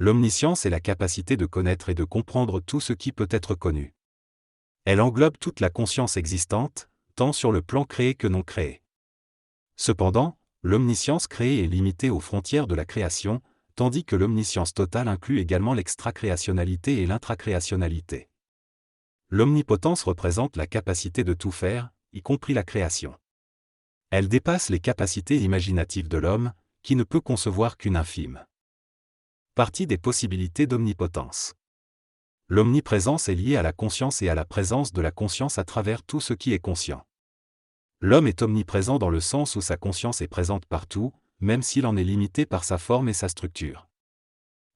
L'omniscience est la capacité de connaître et de comprendre tout ce qui peut être connu. Elle englobe toute la conscience existante, tant sur le plan créé que non créé. Cependant, l'omniscience créée est limitée aux frontières de la création, tandis que l'omniscience totale inclut également l'extracréationnalité et l'intracréationnalité. L'omnipotence représente la capacité de tout faire, y compris la création. Elle dépasse les capacités imaginatives de l'homme, qui ne peut concevoir qu'une infime partie des possibilités d'omnipotence. L'omniprésence est liée à la conscience et à la présence de la conscience à travers tout ce qui est conscient. L'homme est omniprésent dans le sens où sa conscience est présente partout, même s'il en est limité par sa forme et sa structure.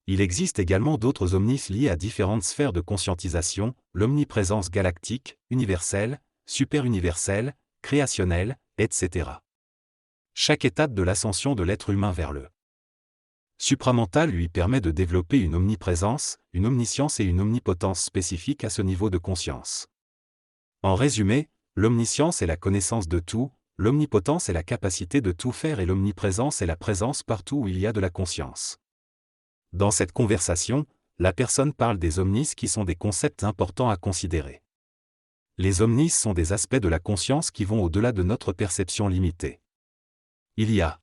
Il existe également d'autres omnis liés à différentes sphères de conscientisation, l'omniprésence galactique, universelle, superuniverselle, créationnelle, etc. Chaque étape de l'ascension de l'être humain vers le supramental lui permet de développer une omniprésence, une omniscience et une omnipotence spécifiques à ce niveau de conscience. En résumé, l'omniscience est la connaissance de tout, l'omnipotence est la capacité de tout faire et l'omniprésence est la présence partout où il y a de la conscience. Dans cette conversation, la personne parle des omnis qui sont des concepts importants à considérer. Les omnis sont des aspects de la conscience qui vont au-delà de notre perception limitée. Il y a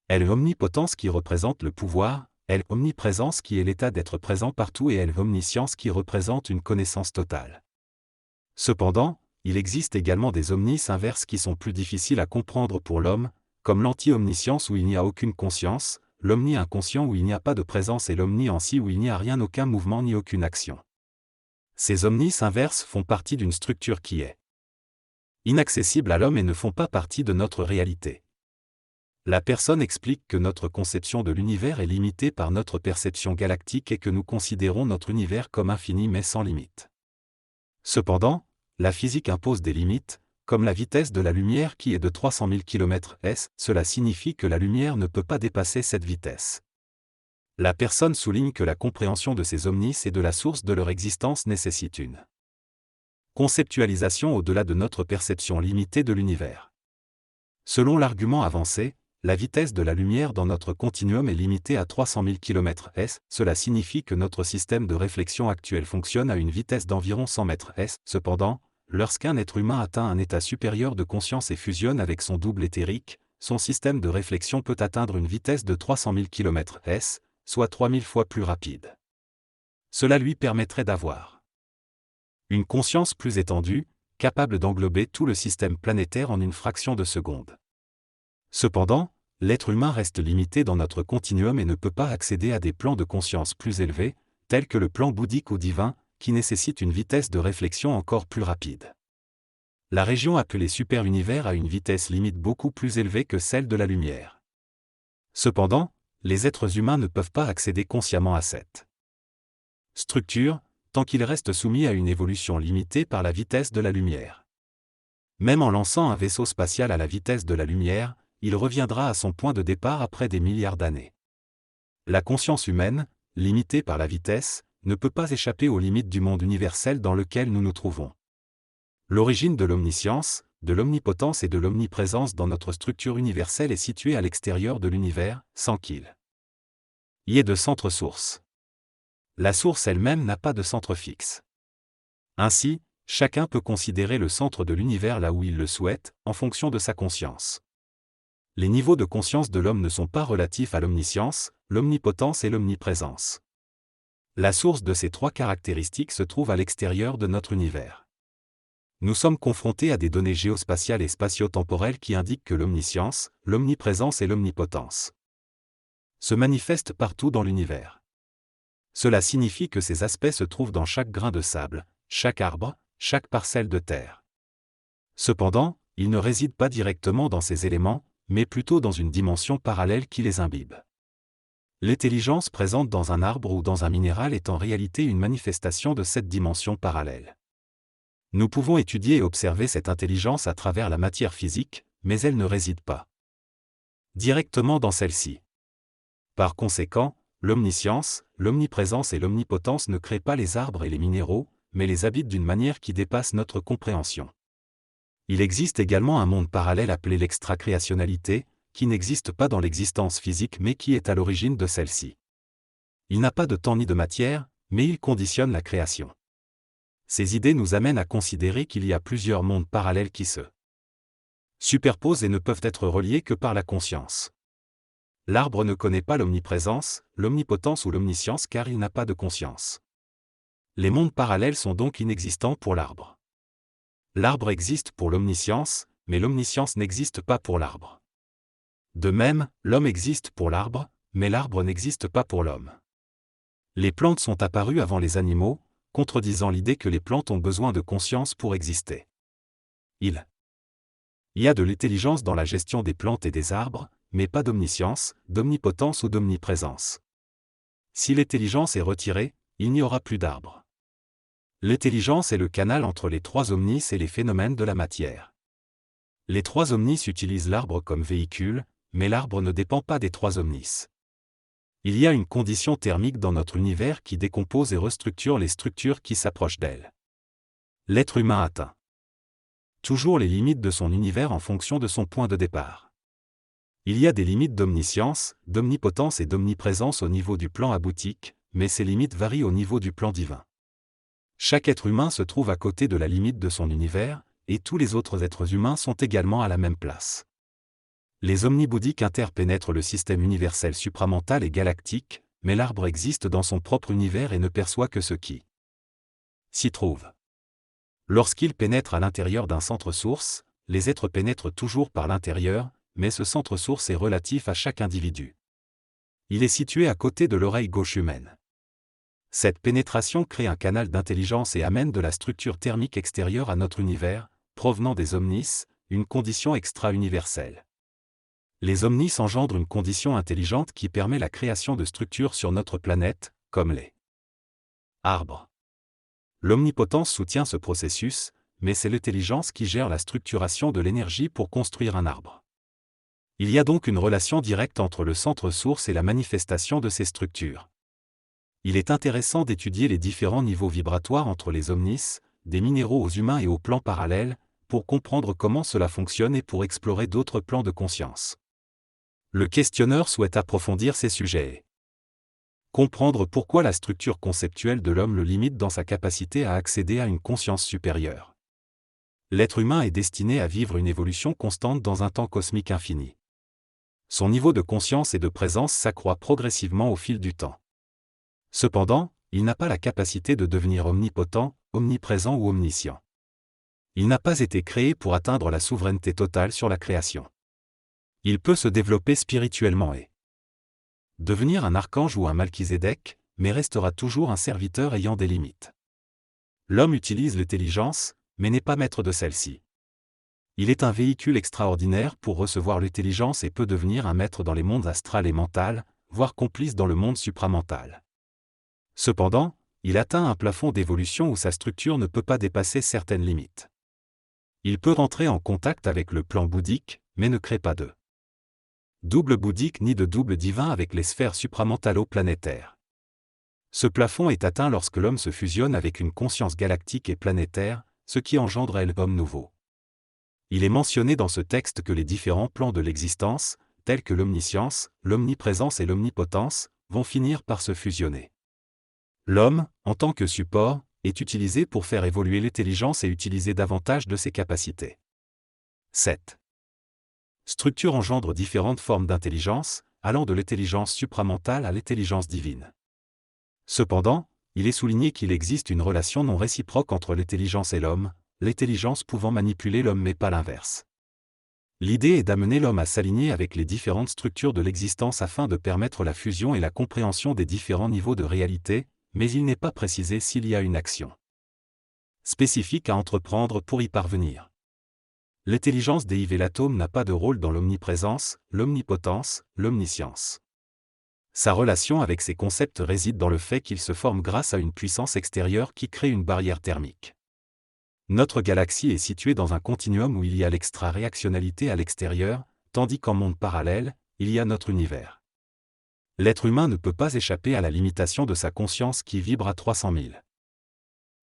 l'omnipotence qui représente le pouvoir, l'omniprésence qui est l'état d'être présent partout et l'omniscience qui représente une connaissance totale. Cependant, il existe également des omnis inverses qui sont plus difficiles à comprendre pour l'homme, comme l'anti-omniscience où il n'y a aucune conscience, l'omni-inconscient où il n'y a pas de présence et l'omni-en-si où il n'y a rien, aucun mouvement ni aucune action. Ces omnis inverses font partie d'une structure qui est inaccessible à l'homme et ne font pas partie de notre réalité. La personne explique que notre conception de l'univers est limitée par notre perception galactique et que nous considérons notre univers comme infini mais sans limite. Cependant, la physique impose des limites, comme la vitesse de la lumière qui est de 300 000 km/s, cela signifie que la lumière ne peut pas dépasser cette vitesse. La personne souligne que la compréhension de ces omnis et de la source de leur existence nécessite une conceptualisation au-delà de notre perception limitée de l'univers. Selon l'argument avancé, la vitesse de la lumière dans notre continuum est limitée à 300 000 km/s, cela signifie que notre système de réflexion actuel fonctionne à une vitesse d'environ 100 m/s. Cependant, lorsqu'un être humain atteint un état supérieur de conscience et fusionne avec son double éthérique, son système de réflexion peut atteindre une vitesse de 300 000 km/s, soit 3000 fois plus rapide. Cela lui permettrait d'avoir une conscience plus étendue, capable d'englober tout le système planétaire en une fraction de seconde. Cependant, l'être humain reste limité dans notre continuum et ne peut pas accéder à des plans de conscience plus élevés, tels que le plan bouddhique ou divin, qui nécessite une vitesse de réflexion encore plus rapide. La région appelée super-univers a une vitesse limite beaucoup plus élevée que celle de la lumière. Cependant, les êtres humains ne peuvent pas accéder consciemment à cette structure, tant qu'ils restent soumis à une évolution limitée par la vitesse de la lumière. Même en lançant un vaisseau spatial à la vitesse de la lumière, il reviendra à son point de départ après des milliards d'années. La conscience humaine, limitée par la vitesse, ne peut pas échapper aux limites du monde universel dans lequel nous nous trouvons. L'origine de l'omniscience, de l'omnipotence et de l'omniprésence dans notre structure universelle est située à l'extérieur de l'univers, sans qu'il y ait de centre-source. La source elle-même n'a pas de centre fixe. Ainsi, chacun peut considérer le centre de l'univers là où il le souhaite, en fonction de sa conscience. Les niveaux de conscience de l'homme ne sont pas relatifs à l'omniscience, l'omnipotence et l'omniprésence. La source de ces trois caractéristiques se trouve à l'extérieur de notre univers. Nous sommes confrontés à des données géospatiales et spatio-temporelles qui indiquent que l'omniscience, l'omniprésence et l'omnipotence se manifestent partout dans l'univers. Cela signifie que ces aspects se trouvent dans chaque grain de sable, chaque arbre, chaque parcelle de terre. Cependant, ils ne résident pas directement dans ces éléments, mais plutôt dans une dimension parallèle qui les imbibe. L'intelligence présente dans un arbre ou dans un minéral est en réalité une manifestation de cette dimension parallèle. Nous pouvons étudier et observer cette intelligence à travers la matière physique, mais elle ne réside pas directement dans celle-ci. Par conséquent, l'omniscience, l'omniprésence et l'omnipotence ne créent pas les arbres et les minéraux, mais les habitent d'une manière qui dépasse notre compréhension. Il existe également un monde parallèle appelé l'extracréationnalité, qui n'existe pas dans l'existence physique mais qui est à l'origine de celle-ci. Il n'a pas de temps ni de matière, mais il conditionne la création. Ces idées nous amènent à considérer qu'il y a plusieurs mondes parallèles qui se superposent et ne peuvent être reliés que par la conscience. L'arbre ne connaît pas l'omniprésence, l'omnipotence ou l'omniscience car il n'a pas de conscience. Les mondes parallèles sont donc inexistants pour l'arbre. L'arbre existe pour l'omniscience, mais l'omniscience n'existe pas pour l'arbre. De même, l'homme existe pour l'arbre, mais l'arbre n'existe pas pour l'homme. Les plantes sont apparues avant les animaux, contredisant l'idée que les plantes ont besoin de conscience pour exister. Il y a de l'intelligence dans la gestion des plantes et des arbres, mais pas d'omniscience, d'omnipotence ou d'omniprésence. Si l'intelligence est retirée, il n'y aura plus d'arbres. L'intelligence est le canal entre les trois omnis et les phénomènes de la matière. Les trois omnis utilisent l'arbre comme véhicule, mais l'arbre ne dépend pas des trois omnis. Il y a une condition thermique dans notre univers qui décompose et restructure les structures qui s'approchent d'elle. L'être humain atteint toujours les limites de son univers en fonction de son point de départ. Il y a des limites d'omniscience, d'omnipotence et d'omniprésence au niveau du plan aboutique, mais ces limites varient au niveau du plan divin. Chaque être humain se trouve à côté de la limite de son univers, et tous les autres êtres humains sont également à la même place. Les omnibouddhiques interpénètrent le système universel supramental et galactique, mais l'arbre existe dans son propre univers et ne perçoit que ce qui s'y trouve. Lorsqu'il pénètre à l'intérieur d'un centre-source, les êtres pénètrent toujours par l'intérieur, mais ce centre-source est relatif à chaque individu. Il est situé à côté de l'oreille gauche humaine. Cette pénétration crée un canal d'intelligence et amène de la structure thermique extérieure à notre univers, provenant des omnis, une condition extra-universelle. Les omnis engendrent une condition intelligente qui permet la création de structures sur notre planète, comme les arbres. L'omnipotence soutient ce processus, mais c'est l'intelligence qui gère la structuration de l'énergie pour construire un arbre. Il y a donc une relation directe entre le centre-source et la manifestation de ces structures. Il est intéressant d'étudier les différents niveaux vibratoires entre les omnis, des minéraux aux humains et aux plans parallèles, pour comprendre comment cela fonctionne et pour explorer d'autres plans de conscience. Le questionneur souhaite approfondir ces sujets. Comprendre pourquoi la structure conceptuelle de l'homme le limite dans sa capacité à accéder à une conscience supérieure. L'être humain est destiné à vivre une évolution constante dans un temps cosmique infini. Son niveau de conscience et de présence s'accroît progressivement au fil du temps. Cependant, il n'a pas la capacité de devenir omnipotent, omniprésent ou omniscient. Il n'a pas été créé pour atteindre la souveraineté totale sur la création. Il peut se développer spirituellement et devenir un archange ou un Malkizédek, mais restera toujours un serviteur ayant des limites. L'homme utilise l'intelligence, mais n'est pas maître de celle-ci. Il est un véhicule extraordinaire pour recevoir l'intelligence et peut devenir un maître dans les mondes astral et mental, voire complice dans le monde supramental. Cependant, il atteint un plafond d'évolution où sa structure ne peut pas dépasser certaines limites. Il peut rentrer en contact avec le plan bouddhique, mais ne crée pas de double bouddhique ni de double divin avec les sphères supramentalo-planétaires. Ce plafond est atteint lorsque l'homme se fusionne avec une conscience galactique et planétaire, ce qui engendre l'homme nouveau. Il est mentionné dans ce texte que les différents plans de l'existence, tels que l'omniscience, l'omniprésence et l'omnipotence, vont finir par se fusionner. L'homme, en tant que support, est utilisé pour faire évoluer l'intelligence et utiliser davantage de ses capacités. 7. Structure engendre différentes formes d'intelligence, allant de l'intelligence supramentale à l'intelligence divine. Cependant, il est souligné qu'il existe une relation non réciproque entre l'intelligence et l'homme, l'intelligence pouvant manipuler l'homme mais pas l'inverse. L'idée est d'amener l'homme à s'aligner avec les différentes structures de l'existence afin de permettre la fusion et la compréhension des différents niveaux de réalité, mais il n'est pas précisé s'il y a une action spécifique à entreprendre pour y parvenir. L'intelligence déivée l'atome n'a pas de rôle dans l'omniprésence, l'omnipotence, l'omniscience. Sa relation avec ces concepts réside dans le fait qu'ils se forment grâce à une puissance extérieure qui crée une barrière thermique. Notre galaxie est située dans un continuum où il y a l'extra-réactionnalité à l'extérieur, tandis qu'en monde parallèle, il y a notre univers. L'être humain ne peut pas échapper à la limitation de sa conscience qui vibre à 300 000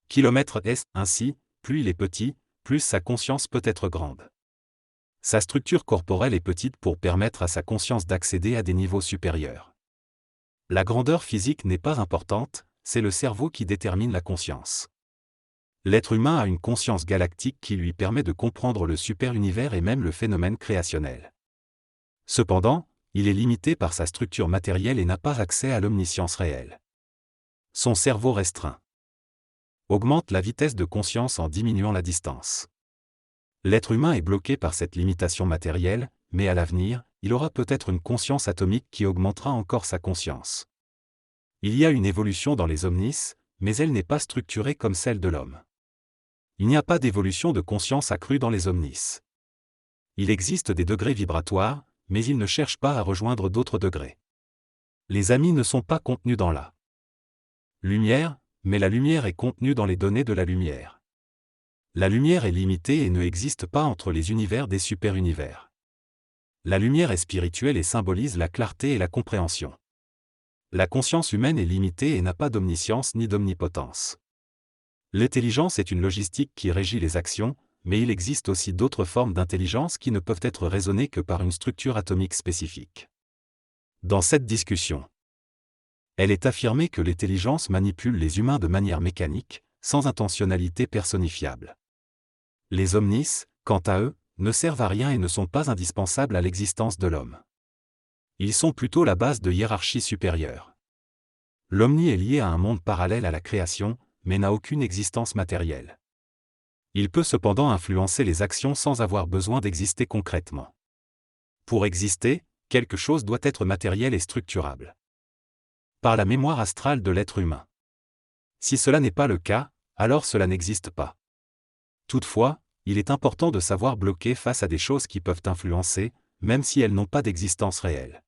km/s. Ainsi, plus il est petit, plus sa conscience peut être grande. Sa structure corporelle est petite pour permettre à sa conscience d'accéder à des niveaux supérieurs. La grandeur physique n'est pas importante, c'est le cerveau qui détermine la conscience. L'être humain a une conscience galactique qui lui permet de comprendre le super-univers et même le phénomène créationnel. Cependant, il est limité par sa structure matérielle et n'a pas accès à l'omniscience réelle. Son cerveau restreint augmente la vitesse de conscience en diminuant la distance. L'être humain est bloqué par cette limitation matérielle, mais à l'avenir, il aura peut-être une conscience atomique qui augmentera encore sa conscience. Il y a une évolution dans les omnis, mais elle n'est pas structurée comme celle de l'homme. Il n'y a pas d'évolution de conscience accrue dans les omnis. Il existe des degrés vibratoires, mais ils ne cherchent pas à rejoindre d'autres degrés. Les amis ne sont pas contenus dans la lumière, mais la lumière est contenue dans les données de la lumière. La lumière est limitée et ne existe pas entre les univers des super-univers. La lumière est spirituelle et symbolise la clarté et la compréhension. La conscience humaine est limitée et n'a pas d'omniscience ni d'omnipotence. L'intelligence est une logistique qui régit les actions, mais il existe aussi d'autres formes d'intelligence qui ne peuvent être raisonnées que par une structure atomique spécifique. Dans cette discussion, elle est affirmé que l'intelligence manipule les humains de manière mécanique, sans intentionnalité personnifiable. Les omnis, quant à eux, ne servent à rien et ne sont pas indispensables à l'existence de l'homme. Ils sont plutôt la base de hiérarchie supérieure. L'omni est lié à un monde parallèle à la création, mais n'a aucune existence matérielle. Il peut cependant influencer les actions sans avoir besoin d'exister concrètement. Pour exister, quelque chose doit être matériel et structurable. Par la mémoire astrale de l'être humain. Si cela n'est pas le cas, alors cela n'existe pas. Toutefois, il est important de savoir bloquer face à des choses qui peuvent influencer, même si elles n'ont pas d'existence réelle.